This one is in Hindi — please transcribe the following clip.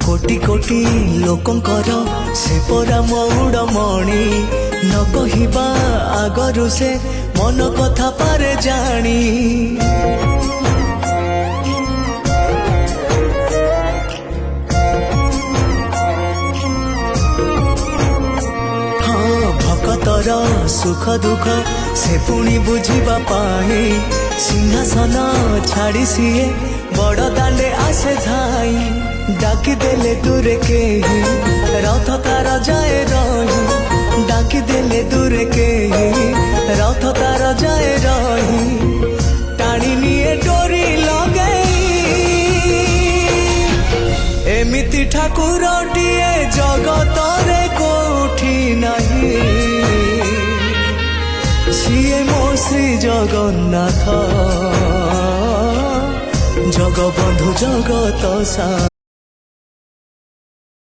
कोटि कोटि लोकंकर से परा मौड़मणि न कहिबा आगरु से मन कथा पारे जानी। हाँ भक्तर सुख दुख से पुणी बुझिबा पाई सिंहासन छाड़ी सीए बड़ दांडे आसे धाई। डाकी देले दूरे के रथ तार जाए रही डाकी देले दूरे के रथ तार जाए रही टाणी निये डोरी लगे एमिति ठाकुरटिए जगतरे कोठी नहीं सिए मो श्री जगन्नाथ जगबंधु जगत सा।